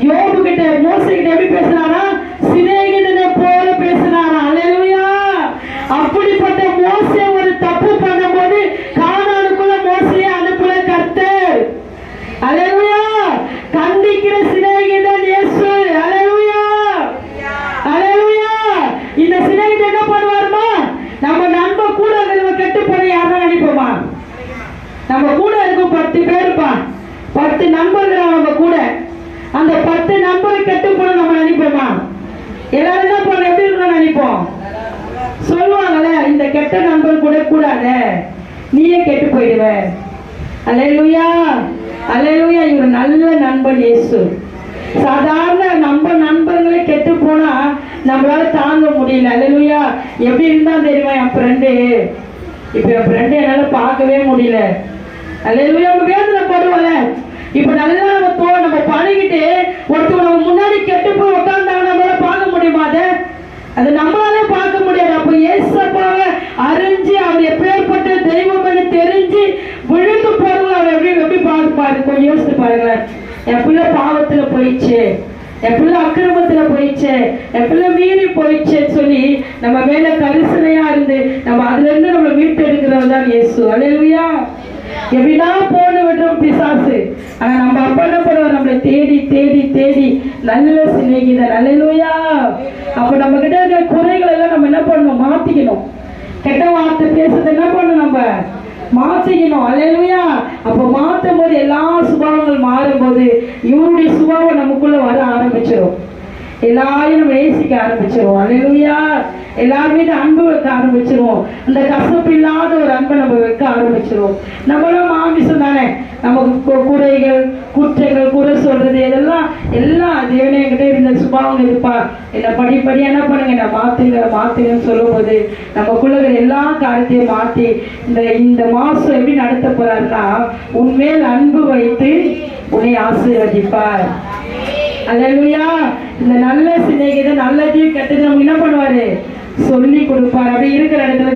யோபு கிட்ட மோசே கிட்ட எப்படி பேசினாரா? சிநேகிதனை போல பேசினாரா? அல்லேலூயா. அப்படிப்பட்ட மோசே ஒரு தப்பு பண்ணும்போது கானானுக்குள்ள மோசேயை அனுப்பல கர்த்தர். அல்லேலூயா. கண்டிக்கிற சிநேகிதன் இயேசு. அல்லேலூயா. அல்லேலூயா. இந்த சிநேகிதன் என்ன பண்ணுவாருமா? நம்ம நண்பன் கூட கெட்டு போன யாரும் நினைப்போமா? நம்ம கூட இருக்கும் 10 பேருப்பா, 10 நண்பர்கள் நம்ம கூட. அந்த 10 நண்பர்கள் கெட்டு போன நம்ம நினைப்போமா? எல்லாரும் என்ன பண்ண எப்படி இருக்கணும்னு நினைப்போம். சொல்லுவாங்கல்ல, இந்த கெட்ட நண்பர் கூட கூடாத, நீயே கெட்டு போயிடுவ. அல்லேலூயா. அல்லேலூயா. இவர் நல்ல நண்பன் இயேசு. சாதாரண நண்பர்களே கெட்டு போனா நம்மளால தாங்க முடியல. அல்லேலூயா. எப்படி இருந்தா தெரியுமா என் ஃப்ரெண்டு? இப்ப என் ஃப்ரெண்டு என்னால பார்க்கவே முடியல. அல்லேலூயா. நம்ம வேதனை படுவோம்ல. இப்ப நல்லா நம்ம பழகிட்டு ஒருத்தர் நம்ம முன்னாடி கெட்டு போய் உட்கார்ந்தாங்க, நம்மளால பார்க்க முடியுமா? அது நம்மளாலே பார்க்க முடியாது. அப்ப ஏசப்பாவை அறிஞ்சு அவர் எப்பேற்பட்ட தெய்வம் தெரிஞ்சு விழுந்து போறவங்க அவர் எப்படி பார்ப்பாரு? கொஞ்சம் யோசித்து பாருங்களேன். என் பிள்ளை பாவத்துல போயிடுச்சு, என் பிள்ளை அக்கிரமத்துல போயிடுச்சு, என் பிள்ளை மீறி போயிடுச்சுன்னு சொல்லி நம்ம மேல கரிசனையா இருந்து நம்ம அதுல இருந்து நம்ம மீட்டு எடுக்கிறவர் தான் இயேசு. அல்லேலூயா. எப்படின்னா போன விடுறோம் பிசாசு. ஆனா நம்ம அப்பா என்ன பண்ணுவோம்? நம்மளை தேடி தேடி தேடி நல்ல சிநேகிதன். அல்லேலூயா. அப்ப நம்ம கிட்ட இருக்கிற குறைகளை எல்லாம் நம்ம என்ன பண்ணணும்? மாத்திக்கணும். கெட்ட வார்த்தை பேசுறது என்ன பண்ணணும்? நம்ம மாத்திக்கணும். அல்லேலூயா. அப்ப மாற்றும் போது எல்லா சுபாவங்கள் மாறும் போது இவருடைய சுபாவம் நமக்குள்ள வர ஆரம்பிச்சிடும். எல்லாரையும் நம்ம நேசிக்க ஆரம்பிச்சிருவோம். அல்லேலூயா. எல்லாருமே அன்பு வைக்க ஆரம்பிச்சிருவோம். அந்த கசப்பு இல்லாத ஒரு அன்பை நம்ம வைக்க ஆரம்பிச்சிருவோம். நம்மளும் மாமிசம் தானே, நமக்கு குறைகள் குற்றங்கள் குறை சொல்றது இதெல்லாம் எல்லாம் தேவனே என்கிட்ட இருந்த சுபாவம் இருப்பா, என்ன படிப்படியா என்ன பண்ணுங்க, என்ன மாத்துங்கன்னு சொல்லும் போது நமக்குள்ள எல்லா காரியத்தையும் மாற்றி இந்த மாசம் எப்படி நடத்த போறாருன்னா, உன்மேல் அன்பு வைத்து உன்னை ஆசீர்வதிப்பார். அல்லேலூயா. இந்த நல்ல சிநேகிதன் நல்லதையும் கெட்டது நமக்கு என்ன பண்ணுவாரு? சொல்லி கொடுப்பார். அப்படி இருக்கிற இடத்துல